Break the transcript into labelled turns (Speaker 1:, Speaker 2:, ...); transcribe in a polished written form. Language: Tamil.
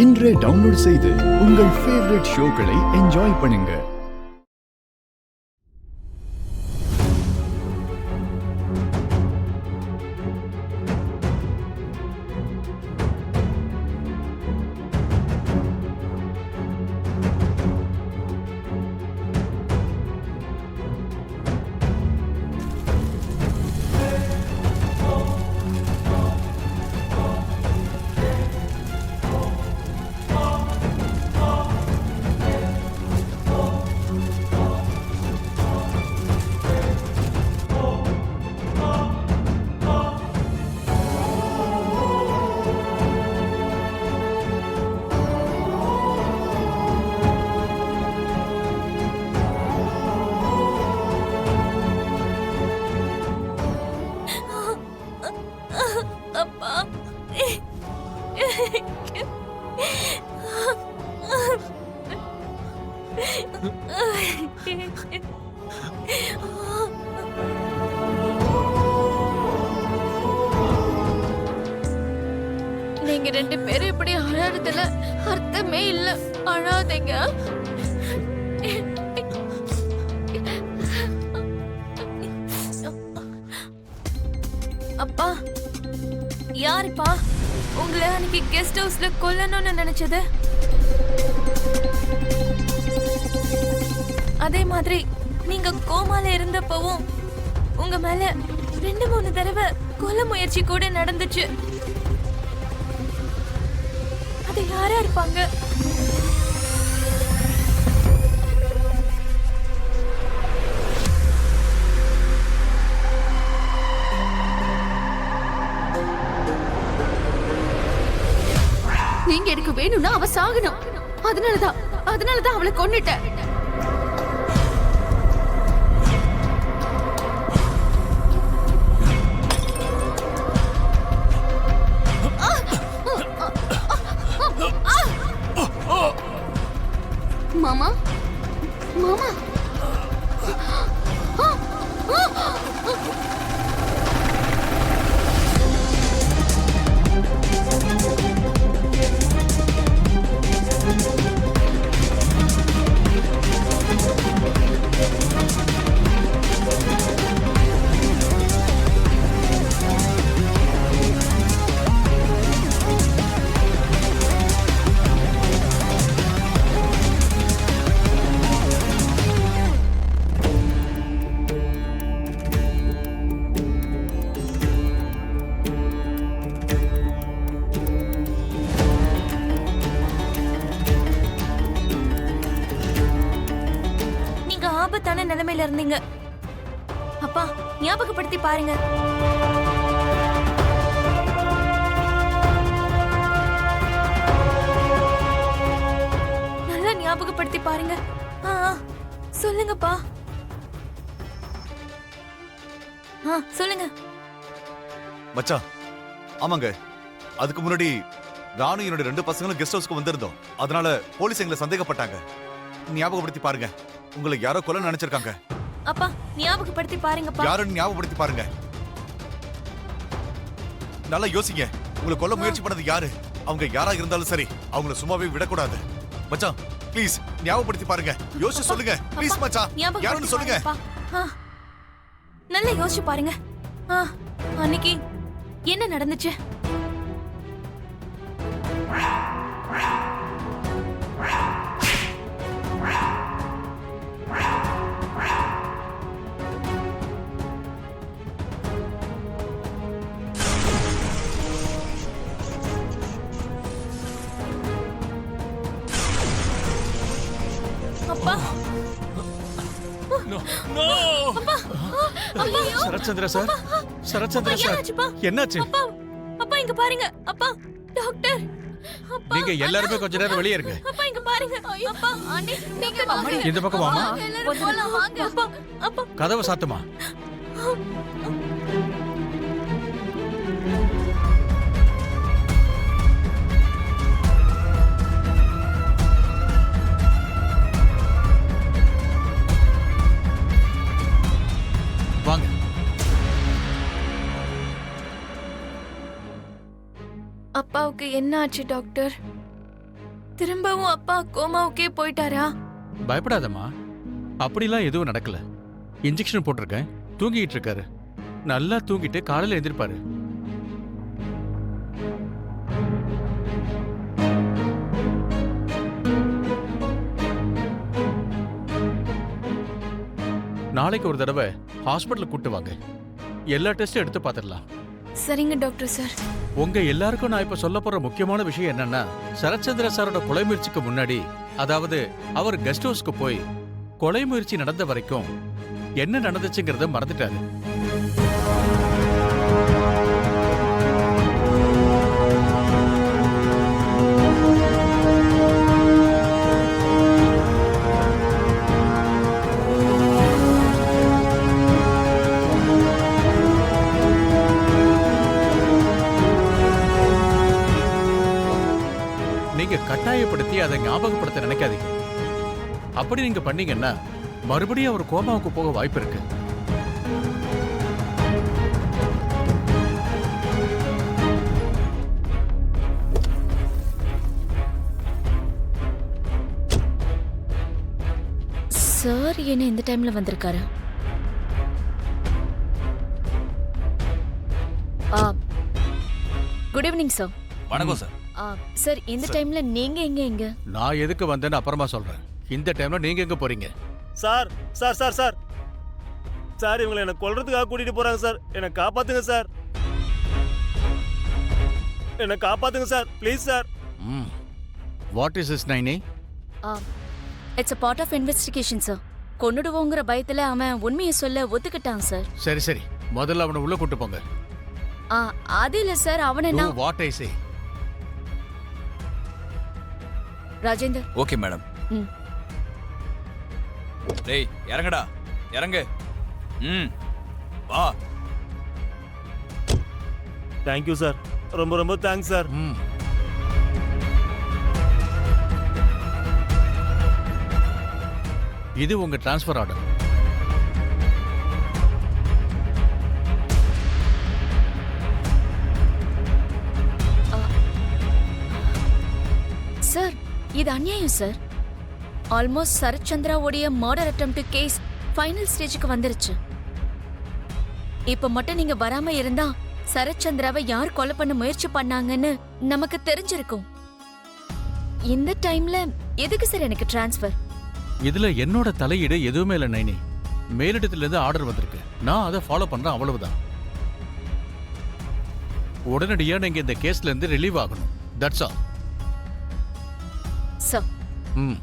Speaker 1: இன்றே டவுன்லோட் செய்து உங்கள் ஃபேவரட் ஷோக்களை என்ஜாய் பண்ணுங்க.
Speaker 2: நீங்க ரெண்டு பேரும் இப்படி அழறதுல அர்த்தமே இல்ல. அழாதீங்க. அப்பா, யாருப்பா உங்களை அன்னைக்கு கெஸ்ட் ஹவுஸ்ல கொல்லணும்னு நினைச்சது? அதே மாதிரி நீங்க கோமால இருந்தப்பவும் உங்க மேல 2-3 தடவை கொல்ல முயற்சி கூட நடந்துச்சு. அது யாரா இருப்பாங்க?
Speaker 3: நீங்க எனக்கு வேணும்னா அவ சாகணும். அதனாலதான் அவளை கொன்னுட்டேன். மாமா மாமா
Speaker 2: ஆபத்தான நிலைமையில இருந்தீங்க. அப்பா, ஞாபகப்படுத்தி பாருங்க. நல்லா ஞாபகப்படுத்தி பாருங்க. சொல்லுங்கப்பா. சொல்லுங்க
Speaker 4: மச்சான். ஆமாங்க, அதுக்கு முன்னாடி நானும் என்னோட 2 பசங்களும் கெஸ்ட் ஹவுஸ்க்கு வந்திருந்தோம். அதனால போலீஸ் எங்களை சந்தேகப்பட்டாங்க. ஞாபகப்படுத்தி பாருங்க. உங்களை யாரோ கொல்ல நினைச்சிருக்காங்க.
Speaker 2: அப்பா, ஞாபகப்படுத்தி பாருங்கப்பா.
Speaker 4: யாருன்னு ஞாபகப்படுத்தி பாருங்க. நல்லா யோசிங்க. உங்களை கொல்ல முயற்சி பண்ணது யாரு? அவங்க யாரா இருந்தாலும் சரி, அவங்கள சும்மாவே விடக்கூடாது. மச்சான், ப்ளீஸ் ஞாபகப்படுத்தி பாருங்க. யோசிச்சு சொல்லுங்க ப்ளீஸ் மச்சான். யாருன்னு சொல்லுங்க.
Speaker 2: நல்லா யோசிச்சு பாருங்க. அன்னைக்கு என்ன நடந்துச்சு? அப்பா,
Speaker 5: சரத்சந்திரா சார், சரத்சந்திரா சார், என்னாச்சு?
Speaker 2: அப்பா இங்க பாருங்க. அப்பா, டாக்டர்.
Speaker 5: நீங்க எல்லாரும் கொஞ்ச நேரம் வெளியே இருங்க.
Speaker 2: அப்பா இங்க பாருங்க. அப்பா, அண்ணி நீங்க வாங்க.
Speaker 5: இந்த பக்கம் வாமா.
Speaker 2: போலாம் வாங்க. அப்பா, அப்பா
Speaker 5: கதவை சாத்துமா.
Speaker 2: அப்பாவுக்கு என்ன ஆச்சு டாக்டர்? திரும்பவும் அப்பா கோமாவுக்கே போயிட்டாரா?
Speaker 5: பயப்படாதம்மா, அப்படிலாம் எதுவும் நடக்கல. இன்ஜெக்ஷன் போட்டிருக்கேன், தூங்கிட்டு இருக்காரு. நல்லா தூங்கிட்டு காலையில எந்திருப்பாரு. நாளைக்கு ஒரு தடவை ஹாஸ்பிட்டலுக்கு கூட்டு வாங்க, எல்லா டெஸ்டும் எடுத்து பார்த்துடலாம்.
Speaker 2: சரிங்க டாக்டர் சார்.
Speaker 5: உங்க எல்லாருக்கும் நான் இப்ப சொல்ல போற முக்கியமான விஷயம் என்னன்னா, சரத்சந்திர சாரோட கொலை முயற்சிக்கு முன்னாடி, அதாவது அவர் கெஸ்ட் ஹவுஸ்க்கு போய் கொலை முயற்சி நடந்த வரைக்கும் என்ன நடந்துச்சுங்கிறத மறந்துட்டாரு. நீங்க கட்டாயப்படுத்தி அதை ஞாபகப்படுத்த நினைக்காதீங்க. அப்படி நீங்க பண்ணீங்கன்னா மறுபடியும் அவர் கோமாவுக்கு போக வாய்ப்பு இருக்கு.
Speaker 3: சார் என்ன இந்த டைம்ல வந்திருக்காரு? Good evening sir.
Speaker 6: வணக்கம் சார்.
Speaker 3: சார் இந்த டைம்ல நீங்க எங்க?
Speaker 5: நான் எதுக்கு வந்தேன்னு அப்புறமா சொல்றேன். இந்த டைம்ல நீங்க எங்க போறீங்க?
Speaker 7: Sir sir sir sir sir இவங்களை என்ன கொல்றதுக்காக கூட்டிட்டு போறாங்க சார். என்ன காப்பாத்துங்க சார், என்ன காப்பாத்துங்க sir, please sir.
Speaker 5: What is this Naini?
Speaker 3: இட்ஸ் a part of investigation sir. கொன்னுடுவோங்கிற பயத்துல அவன் உண்மையை சொல்ல ஒத்துக்கிட்டான் சார்.
Speaker 5: சரி சரி, முதல்ல அவனை உள்ள கூட்டு போங்க.
Speaker 3: அது இல்ல சார், அவனை
Speaker 5: Do
Speaker 3: நான்
Speaker 5: what I say.
Speaker 3: Rajendar.
Speaker 6: Okay madam.
Speaker 3: ம்.
Speaker 6: டேய் இறங்கடா, இறங்கு. வா.
Speaker 7: தேங்க்யூ சார், ரொம்ப ரொம்ப தேங்க்ஸ் சார்.
Speaker 5: இது உங்க டிரான்ஸ்ஃபர் ஆர்டர்.
Speaker 3: சார் இது அநியாயம் சார். ஆல்மோஸ்ட் சரத்சந்திராவுடைய மர்டர் அட்டெம்ப்ட் கேஸ் ஃபைனல் ஸ்டேஜுக்கு வந்துருச்சு. இப்ப மட்டும் நீங்க வராம இருந்தா சரத்சந்திராவை யார் கொலை பண்ண முயற்சி பண்ணாங்கன்னு நமக்கு தெரிஞ்சிருக்கும். இந்த டைம்ல எதுக்கு சார் எனக்கு டிரான்ஸ்ஃபர்?
Speaker 5: இதுல என்னோட தலையீடு எதுவுமே இல்லை நைனி. மேலிடத்துல இருந்து ஆர்டர் வந்திருக்கு, நான் அதை ஃபாலோ பண்றேன், அவ்வளவுதான். உடனடியா நீங்க இந்த கேஸ்ல இருந்து ரிலீவ் ஆகணும். That's all.
Speaker 3: சார்
Speaker 5: ம்